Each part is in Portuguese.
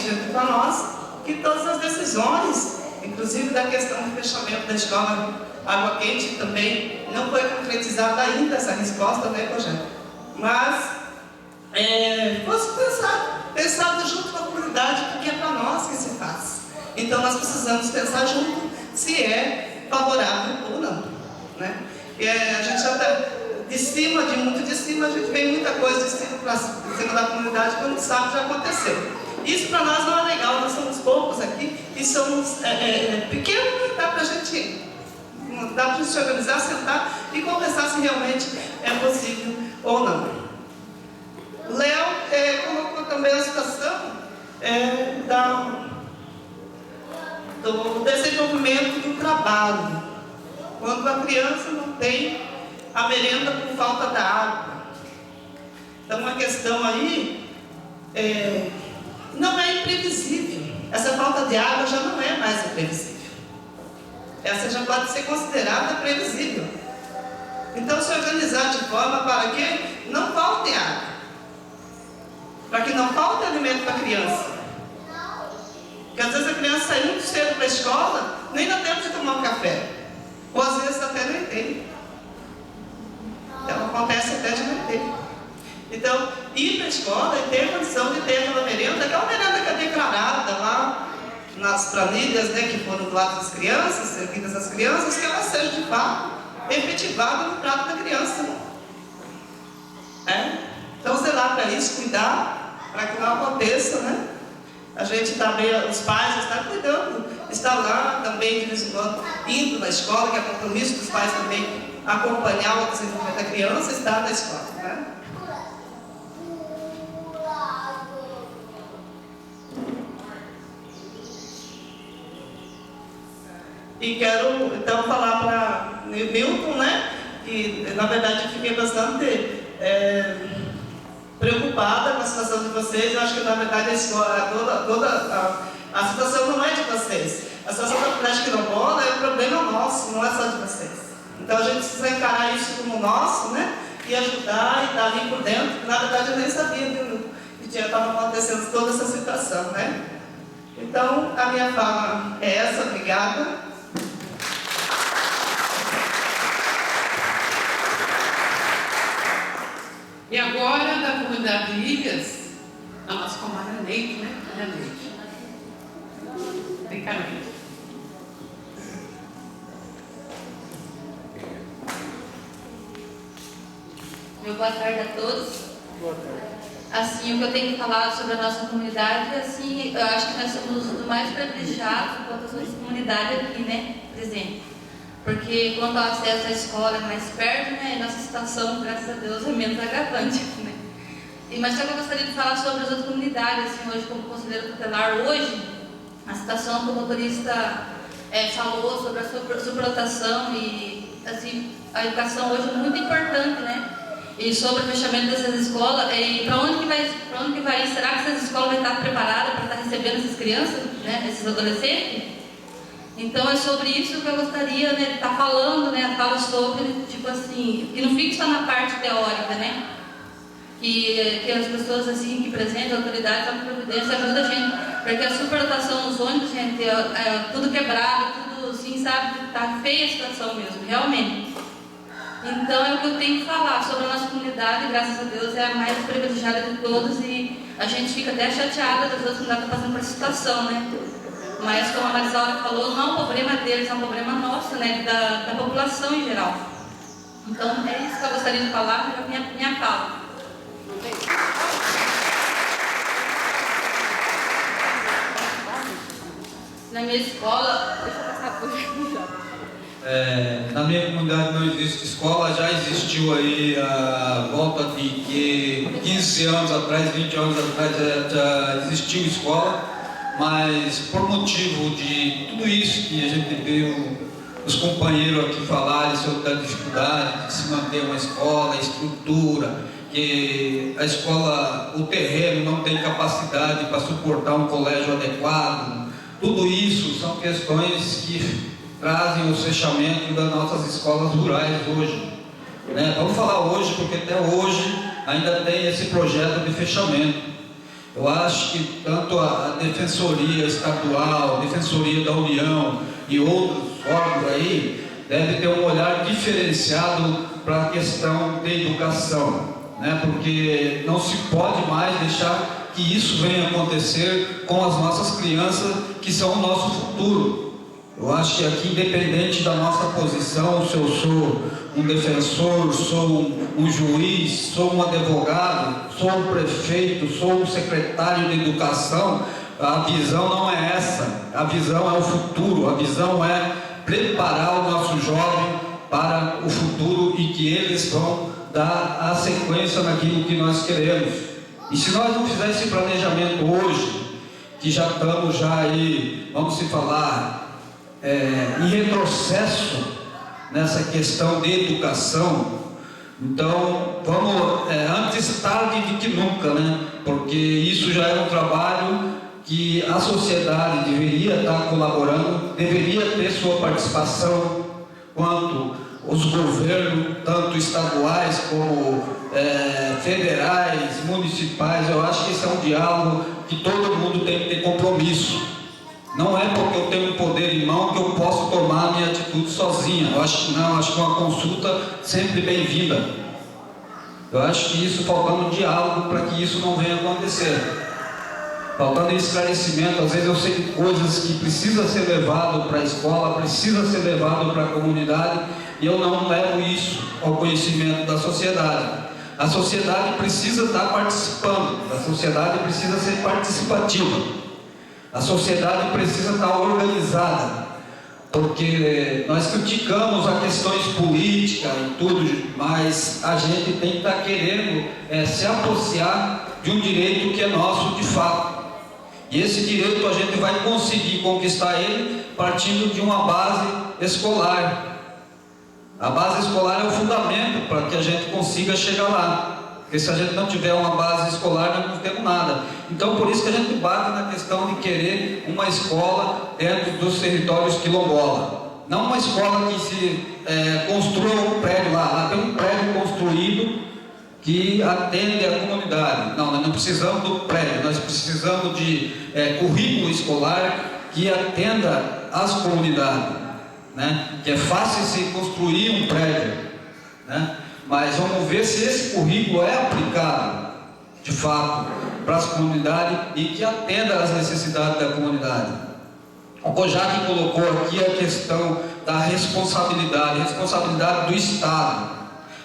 junto com nós que todas as decisões, inclusive da questão do fechamento da escola Água Quente, também não foi concretizada ainda essa resposta, né, projeto? Mas fosse pensado junto com a comunidade, porque é para nós que se faz. Então nós precisamos pensar junto se é favorável ou não, né? A gente já está de cima, muito de cima, a gente vê muita coisa de cima para cima da comunidade que não sabe já aconteceu. Isso para nós não é legal, nós somos poucos aqui e somos pequenos, dá para a gente se organizar, sentar e conversar se realmente é possível ou não. Léo colocou também a situação do desenvolvimento do trabalho. Quando a criança não tem a merenda por falta da água. Então, uma questão aí não é imprevisível. Essa falta de água já não é mais imprevisível. Essa já pode ser considerada previsível. Então, se organizar de forma para que não falte água. Para que não falte alimento para a criança. Porque às vezes a criança sai muito cedo para a escola, nem dá tempo de tomar um café. Ou às vezes até não entende. Então acontece até de não entender. Então, ir para a escola e ter a condição de ter aquela merenda que é declarada lá nas planilhas, né, que foram do lado das crianças, servidas às crianças, que ela seja de fato efetivada no prato da criança. Então, zelar para isso, cuidar, para que não aconteça, né? A gente também, os pais estão cuidando, está lá também de vez em quando, indo na escola, que é compromisso dos pais também acompanhar o desenvolvimento da criança, estar na escola, né? E quero então falar para Milton, né? Que na verdade eu fiquei bastante preocupada com a situação de vocês. Eu acho que na verdade a escola, toda a situação não é de vocês. A situação da comunidade quilombola é um problema nosso, não é só de vocês. Então a gente precisa encarar isso como nosso, né? E ajudar e estar ali por dentro. Na verdade eu nem sabia que estava acontecendo toda essa situação, né? Então a minha fala é essa, obrigada. E agora, da comunidade de Ilhas, a nossa comadre Neide, né? É a Neide. Vem cá, Neide. Meu boa tarde a todos. Boa tarde. Assim, o que eu tenho que falar sobre a nossa comunidade, assim, eu acho que nós somos os mais privilegiados enquanto a nossa comunidade aqui, né? Presente. Porque quando o acesso à escola é mais perto, né, nossa situação, graças a Deus, é menos agravante, né? Mas só que eu gostaria de falar sobre as outras comunidades, assim, hoje como conselheiro tutelar, hoje, a situação que o motorista falou sobre a superlotação e, assim, a educação hoje é muito importante, né? E sobre o fechamento dessas escolas, e para onde que vai ir? Será que essas escolas vão estar preparadas para estar recebendo essas crianças, né, esses adolescentes? Então é sobre isso que eu gostaria, né, de estar falando, né, fala sobre, tipo assim, que não fique só na parte teórica, né, que as pessoas assim que apresentam, autoridades, a providência ajuda a gente, porque a superlotação nos ônibus, gente, tudo quebrado, tudo assim, sabe, tá feia a situação mesmo, realmente. Então é o que eu tenho que falar sobre a nossa comunidade, graças a Deus é a mais privilegiada de todos e a gente fica até chateada das outras comunidades que estão passando por essa situação, né. Mas, como a Marisaura falou, não é um problema deles, é um problema nosso, né, da população em geral. Então, é isso que eu gostaria de falar, é a minha fala. Na minha escola... Deixa eu passar por na minha comunidade não existe escola, já existiu aí a volta de 15 anos atrás, 20 anos atrás, já existiu escola. Mas por motivo de tudo isso que a gente viu os companheiros aqui falarem sobre a dificuldade de se manter uma escola, a estrutura, que a escola, o terreno não tem capacidade para suportar um colégio adequado, tudo isso são questões que trazem o fechamento das nossas escolas rurais hoje, né? Vamos falar hoje porque até hoje ainda tem esse projeto de fechamento. Eu acho que tanto a Defensoria Estadual, a Defensoria da União e outros órgãos aí devem ter um olhar diferenciado para a questão da educação, né? Porque não se pode mais deixar que isso venha acontecer com as nossas crianças, que são o nosso futuro. Eu acho que aqui, independente da nossa posição, se eu sou um defensor, sou um juiz, sou um advogado, sou um prefeito, sou um secretário de educação, a visão não é essa. A visão é o futuro, a visão é preparar o nosso jovem para o futuro e que eles vão dar a sequência naquilo que nós queremos. E se nós não fizermos esse planejamento hoje, que já estamos já aí, vamos se falar, em retrocesso nessa questão de educação, então vamos, antes tarde do que nunca, né? Porque isso já é um trabalho que a sociedade deveria estar colaborando, deveria ter sua participação, quanto os governos, tanto estaduais como federais, municipais. Eu acho que esse é um diálogo que todo mundo tem que ter compromisso. Não é porque eu tenho poder em mão que eu posso tomar a minha atitude sozinha. Eu acho que não, acho que uma consulta sempre bem-vinda. Eu acho que isso, faltando diálogo para que isso não venha acontecer. Faltando esclarecimento, às vezes eu sei de coisas que precisa ser levado para a escola, precisa ser levado para a comunidade, e eu não levo isso ao conhecimento da sociedade. A sociedade precisa estar participando, a sociedade precisa ser participativa. A sociedade precisa estar organizada, porque nós criticamos as questões políticas e tudo, mas a gente tem que estar querendo se apossar de um direito que é nosso de fato. E esse direito a gente vai conseguir conquistar ele partindo de uma base escolar. A base escolar é o fundamento para que a gente consiga chegar lá. Porque se a gente não tiver uma base escolar, nós não temos nada. Então, por isso que a gente bate na questão de querer uma escola dentro dos territórios quilombola. Não uma escola que se construa um prédio lá. Lá tem um prédio construído que atende a comunidade. Não, nós não precisamos do prédio, nós precisamos de currículo escolar que atenda às comunidades, né? Que é fácil se construir um prédio, né? Mas vamos ver se esse currículo é aplicado, de fato, para as comunidades e que atenda às necessidades da comunidade. O Kojak colocou aqui a questão da responsabilidade do Estado.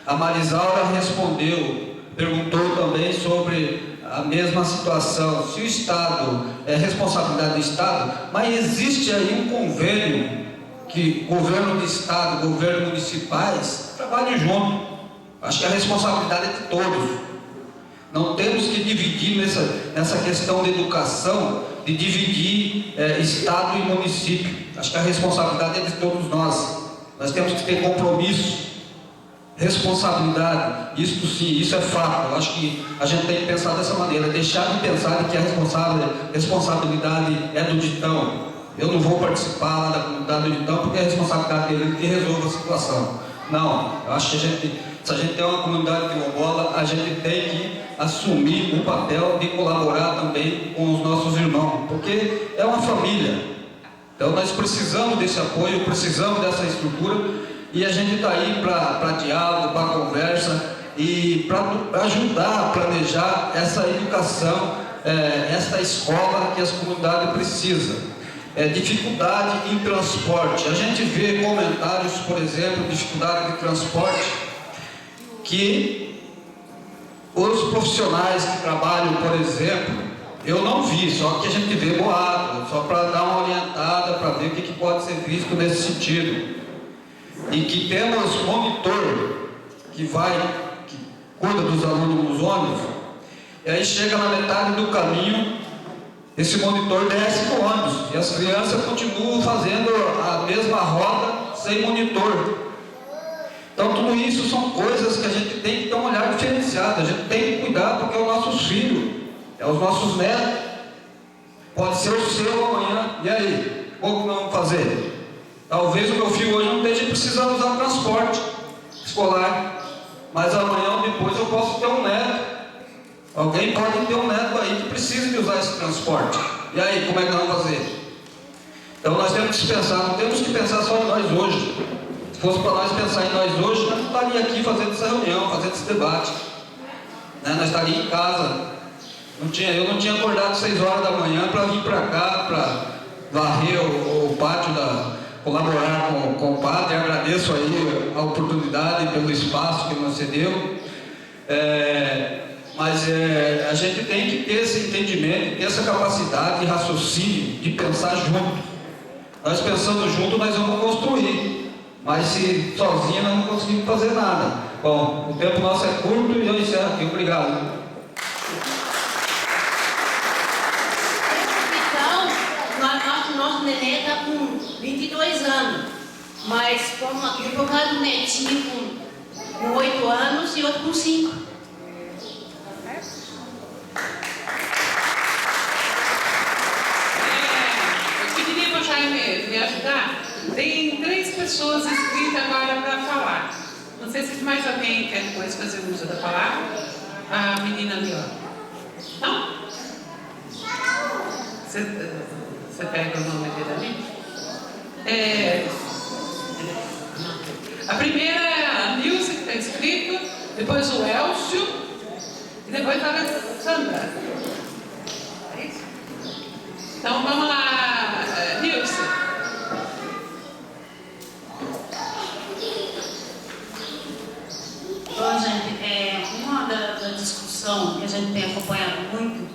A Marisaura respondeu, perguntou também sobre a mesma situação. Se o Estado é responsabilidade do Estado, mas existe aí um convênio que governo do Estado, governos municipais trabalhem junto. Acho que a responsabilidade é de todos. Não temos que dividir nessa questão de educação, de dividir Estado e município. Acho que a responsabilidade é de todos nós. Nós temos que ter compromisso, responsabilidade. Isso sim, isso é fato. Eu acho que a gente tem que pensar dessa maneira, deixar de pensar que a responsabilidade é do Ditão. Eu não vou participar lá da comunidade do Ditão porque é a responsabilidade dele que resolva a situação. Não, eu acho que se a gente tem uma comunidade quilombola, a gente tem que assumir o papel de colaborar também com os nossos irmãos, porque é uma família. Então nós precisamos desse apoio, precisamos dessa estrutura, e a gente está aí para diálogo, para conversa e para ajudar a planejar essa educação, essa escola que as comunidades precisam. Dificuldade em transporte. A gente vê comentários, por exemplo, dificuldade de transporte, que os profissionais que trabalham, por exemplo, eu não vi, só que a gente vê boato, só para dar uma orientada, para ver o que pode ser visto nesse sentido. E que temos monitor que cuida dos alunos nos ônibus, e aí chega na metade do caminho, esse monitor desce no ônibus, e as crianças continuam fazendo a mesma rota sem monitor. Então tudo isso são coisas que a gente tem que ter um olhar diferenciado, a gente tem que cuidar porque é os nossos filhos, é os nossos netos, pode ser o seu amanhã, e aí? Como nós vamos fazer? Talvez o meu filho hoje não esteja precisando usar transporte escolar, mas amanhã ou depois eu posso ter um neto Alguém pode ter um neto aí que precisa de usar esse transporte. E aí, como é que nós vamos fazer? Então nós temos que pensar, não temos que pensar só em nós hoje. Se fosse para nós pensar em nós hoje, nós não estaríamos aqui fazendo essa reunião, fazendo esse debate. Né? Nós estaríamos em casa. Eu não tinha acordado 6 horas da manhã para vir para cá, para varrer o pátio, colaborar com o padre. Agradeço aí a oportunidade pelo espaço que nos cedeu. Mas a gente tem que ter esse entendimento, ter essa capacidade de raciocínio, de pensar junto. Nós pensando junto, nós vamos construir. Mas se sozinho, nós não conseguimos fazer nada. Bom, o tempo nosso é curto e eu encerro aqui. Obrigado. Nosso neném está com 22 anos, mas como aqui por causa do netinho com 8 anos e outro com 5. Eu pediria para o Jaime me ajudar. Tem 3 pessoas inscritas agora para falar. Não sei se mais alguém quer depois fazer uso da palavra. A menina ali, ó. Não? Você pega o nome dele ali? A primeira é a Nilce, que está escrito, depois o Elcio e depois a Alessandra. É isso? Então vamos lá, Nilce. Bom, gente, uma da discussão que a gente tem acompanhado muito,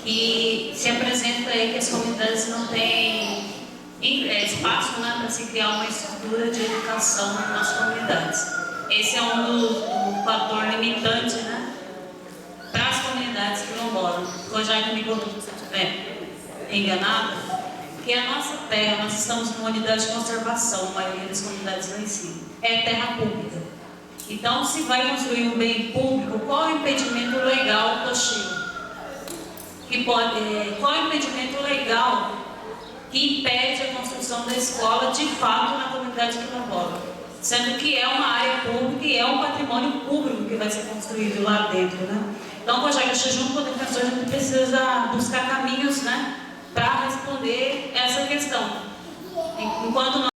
que se apresenta aí que as comunidades não têm espaço, né, para se criar uma estrutura de educação nas comunidades. Esse é um do fator limitante, né, para as comunidades quilombolas. O Jaime me corrija se eu estiver enganada, que a nossa terra, nós estamos numa unidade de conservação, a maioria das comunidades lá em cima, é terra pública. Então, se vai construir um bem público, qual é o impedimento legal, Toshio? Qual é o impedimento legal que impede a construção da escola de fato na comunidade quilombola? Sendo que é uma área pública e é um patrimônio público que vai ser construído lá dentro, né? Então, já que junto com o defensor, a gente precisa buscar caminhos, né, para responder essa questão. Enquanto